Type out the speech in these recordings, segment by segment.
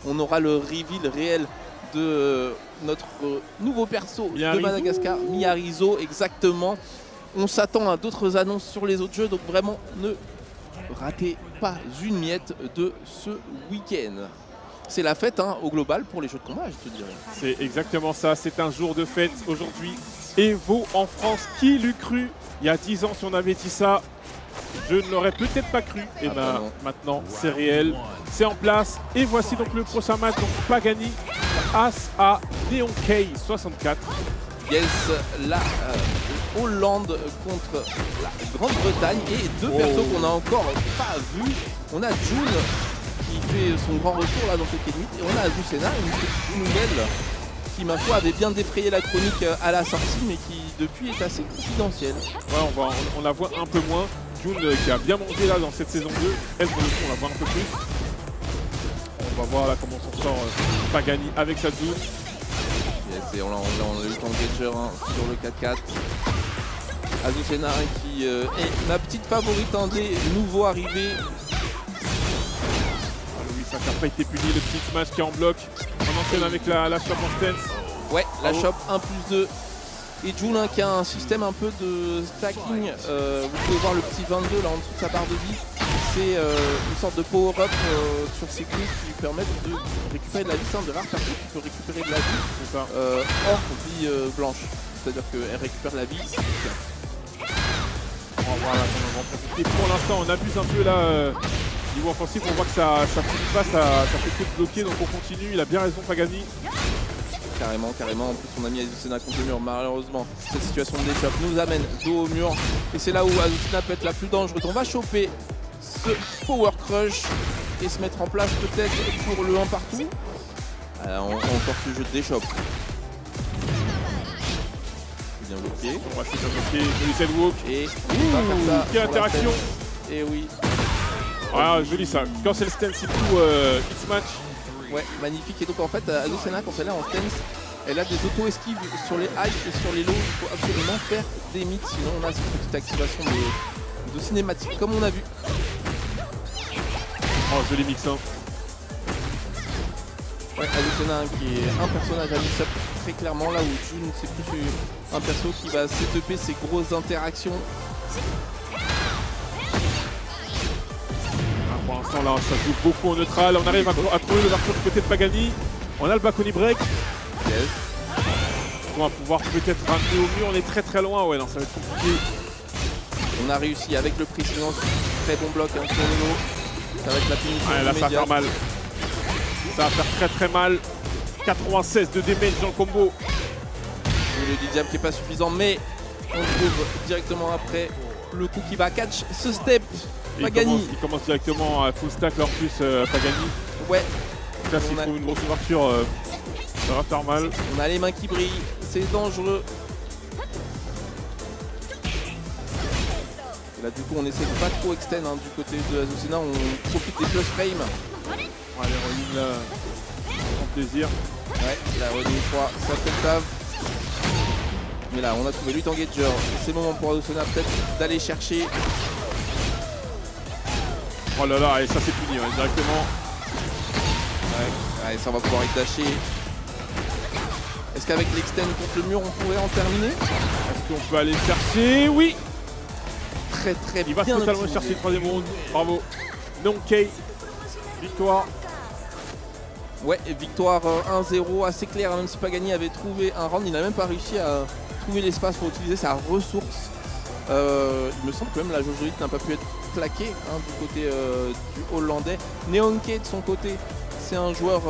on aura le reveal réel de notre nouveau perso de Madagascar, Miarizo, exactement. On s'attend à d'autres annonces sur les autres jeux, donc vraiment ne ratez pas une miette de ce week-end. C'est la fête au global pour les jeux de combat, je te dirais. C'est exactement ça, c'est un jour de fête aujourd'hui. Evo en France, qui l'eût cru il y a 10 ans si on avait dit ça? Je ne l'aurais peut-être pas cru. Et maintenant c'est réel, c'est en place. Et voici donc le prochain match, donc Pagani As à Neon K 64. Yes, la Hollande contre la Grande-Bretagne et deux persos qu'on n'a encore pas vus. On a June qui fait son grand retour là dans cette limite et on a Azucena, une petite nouvelle qui ma foi avait bien défrayé la chronique à la sortie mais qui depuis est assez confidentielle. Ouais, on la voit un peu moins. June qui a bien monté là dans cette saison 2, elle pour le coup on la voit un peu plus. On va voir là comment s'en sort Pagani avec sa June. Yes, et on a eu le temps de Gager sur le 4-4. Azucena qui est ma petite favorite des nouveaux arrivés. Oui, ça n'a pas été puni, le petit smash qui est en bloc. On enchaîne avec la shop en stance. Ouais, la shop 1+2. Et June qui a un système un peu de stacking. Vous pouvez voir le petit 22 là en dessous de sa barre de vie. C'est une sorte de power-up sur ses coups qui lui permettent de récupérer de la vie. C'est un des rares persos qui peut récupérer de la vie hors vie blanche. C'est-à-dire qu'elle récupère la vie. On va voir là comment on va en profiter. Pour l'instant on abuse un peu là niveau offensif, on voit que ça finit pas, ça fait que de bloquer, donc on continue. Il a bien raison Pagani. Carrément. En plus, on a mis Azucena contre le mur. Malheureusement, cette situation de déchop nous amène dos au mur. Et c'est là où Azucena peut être la plus dangereuse. On va choper ce Power Crush et se mettre en place peut-être pour le 1 partout. On porte le jeu de déchop. Bien bloqué. On va essayer de bloquer le Z-Walk. Et on va faire ça. Quelle interaction! Et oui. Ah, joli ça. Quand c'est le stance, c'est tout X-Match. Ouais, magnifique. Et donc en fait, Azucena, quand elle est en stance, elle a des auto-esquives sur les highs et sur les lows. Il faut absolument faire des mix, sinon on a cette petite activation de cinématique, comme on a vu. Oh, joli mix. Ouais, Azucena qui est un personnage à mix-up très clairement, là où June c'est plus un perso qui va setuper ses grosses interactions. Pour l'instant là ça joue beaucoup en neutral, on arrive à trouver l'ouverture du côté de Pagani. On a le Bakoni break. Yes. On va pouvoir peut-être ramener au mur, on est très loin, ouais non ça va être compliqué. On a réussi avec le précédent, très bon bloc sur le lot. Ça va être la punition. Ouais, là ça va faire mal. Ça va faire très mal. 96 de damage dans le combo. Le D-Jab qui est pas suffisant, mais on trouve directement après le coup qui va catch ce step. Pagani. Il commence directement à full stack là en plus Pagani. Ouais. Là s'il trouve une grosse ouverture, ça va faire mal. On a les mains qui brillent, c'est dangereux. Et là du coup on essaie de pas trop extend du côté de Azucena, on profite des plus frames. Ouais, les rolling là, en plaisir. Ouais, la rolling 3, ça fait le taf. Mais là on a trouvé Lutte Engager, c'est le moment pour Azucena peut-être d'aller chercher. Oh là là, et ça c'est fini directement. Ouais, ça va pouvoir être dashé. Est-ce qu'avec l'extend contre le mur on pourrait en terminer? Est-ce qu'on peut aller le chercher? Oui. Très Il va bien totalement chercher le troisième round. Bravo. Non K. Victoire. Ouais, victoire 1-0 assez claire, même si Pagani avait trouvé un round, il n'a même pas réussi à trouver l'espace pour utiliser sa ressource. Il me semble que même la Jojolite n'a pas pu être claquée du côté du Hollandais. Neonke de son côté, c'est un joueur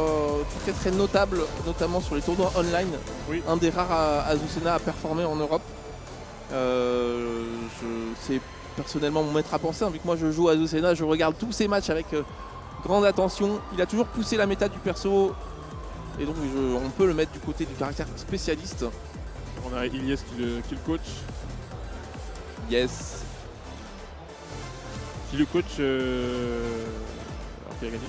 très notable, notamment sur les tournois online. Oui. Un des rares Azucena à performer en Europe. C'est personnellement mon maître à penser, vu que moi je joue à Azucena, je regarde tous ses matchs avec grande attention. Il a toujours poussé la méta du perso et donc on peut le mettre du côté du caractère spécialiste. On a Ilyes qui le coach. Yes. Qui le coach alors qu'il a gagné.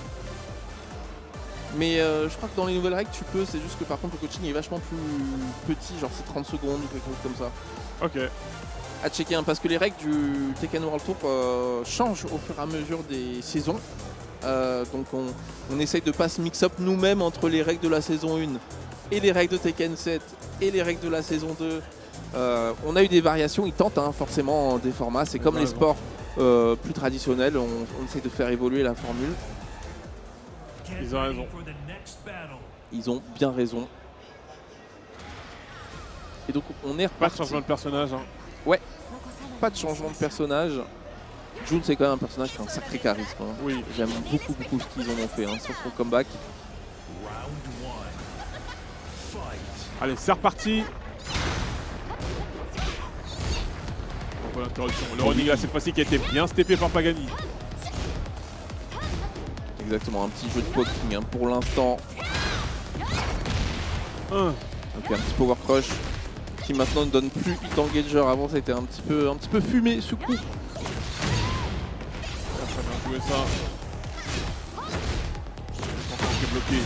Mais je crois que dans les nouvelles règles tu peux, c'est juste que par contre le coaching est vachement plus petit, genre c'est 30 secondes ou quelque chose comme ça. Ok. À checker parce que les règles du Tekken World Tour changent au fur et à mesure des saisons. Donc on essaye de pas se mix-up nous-mêmes entre les règles de la saison 1 et les règles de Tekken 7 et les règles de la saison 2. On a eu des variations, ils tentent forcément des formats, c'est comme les sports plus traditionnels, on essaye de faire évoluer la formule. Ils ont raison. Ils ont bien raison. Et donc on est reparti. Pas de changement de personnage. Hein. Ouais, pas de changement de personnage. Jun, c'est quand même un personnage qui a un sacré charisme. Hein. Oui. J'aime beaucoup ce qu'ils en ont fait sur son comeback. Allez, c'est reparti. L'interruption. Le running là cette fois-ci qui a été bien steppé par Pagani. Exactement, un petit jeu de poking hein, pour l'instant. Donc un petit power crush qui maintenant ne donne plus hit engager. Avant c'était un petit peu fumé ce coup. Très bien joué ça. Qui est bloqué.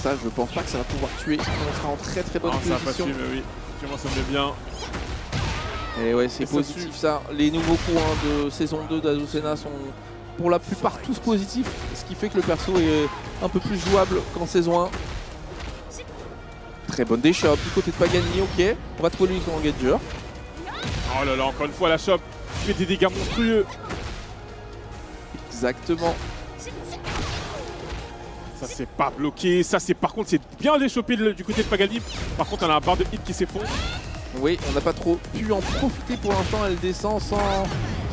Ça je pense pas que ça va pouvoir tuer. On sera en très bonne position. Ça va pas tuer mais oui. Effectivement ça me met bien. Et ouais c'est positif ça. Les nouveaux coups de saison 2 d'Azucena sont pour la plupart tous positifs. Ce qui fait que le perso est un peu plus jouable qu'en saison 1. Très bonne déchop du côté de Pagani, ok. On va trouver lui son engager. Oh là là, encore une fois la shop fait des dégâts monstrueux. Exactement. Ça c'est pas bloqué, ça c'est par contre c'est bien déchopé du côté de Pagani. Par contre on a un barre de hit qui s'effondre. Oui, on n'a pas trop pu en profiter pour l'instant, elle descend sans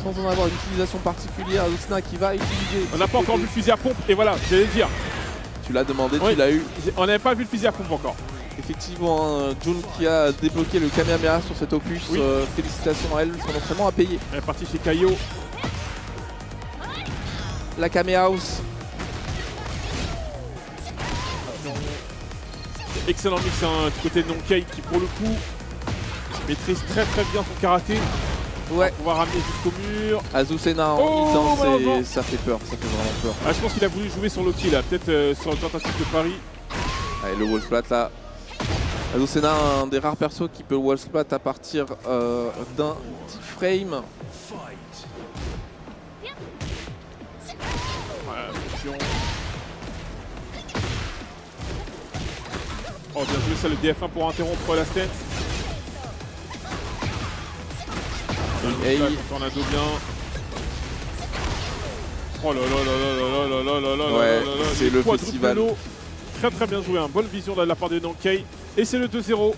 en avoir une utilisation particulière. Azucena qui va utiliser. On n'a pas encore vu le fusil à pompe et voilà, j'allais dire. Tu l'as demandé, oui, tu l'as eu. On n'avait pas vu le fusil à pompe encore. Effectivement, Jun qui a débloqué le Kamehameha sur cet opus. Oui. Félicitations à elle, son entraînement a payé. Elle est partie chez Kaio. La Kamehouse. Excellent mix hein, du côté de Nonkei qui pour le coup maîtrise très bien son karaté. Ouais. On va pouvoir ramener jusqu'au mur. Azucena en hit, ça fait peur, ça fait vraiment peur. Ah, je pense qu'il a voulu jouer sur Loki là, peut-être sur le tentative de Paris. Allez, le wall splat là. Azucena, un des rares persos qui peut wall splat à partir d'un petit frame. Attention. Oh bien joué ça le DF1 pour interrompre la stance. Et tornado bien. Oh là là là là là là là là là ouais, là là. c'est le festival. Très bien joué, hein. Bonne vision de la part de Nonkei. Et c'est le 2-0.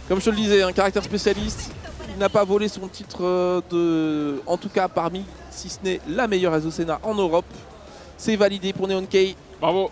Comme je te le disais, un caractère spécialiste. Il n'a pas volé son titre en tout cas parmi, si ce n'est la meilleure Azucena en Europe. C'est validé pour Nonkei. Bravo.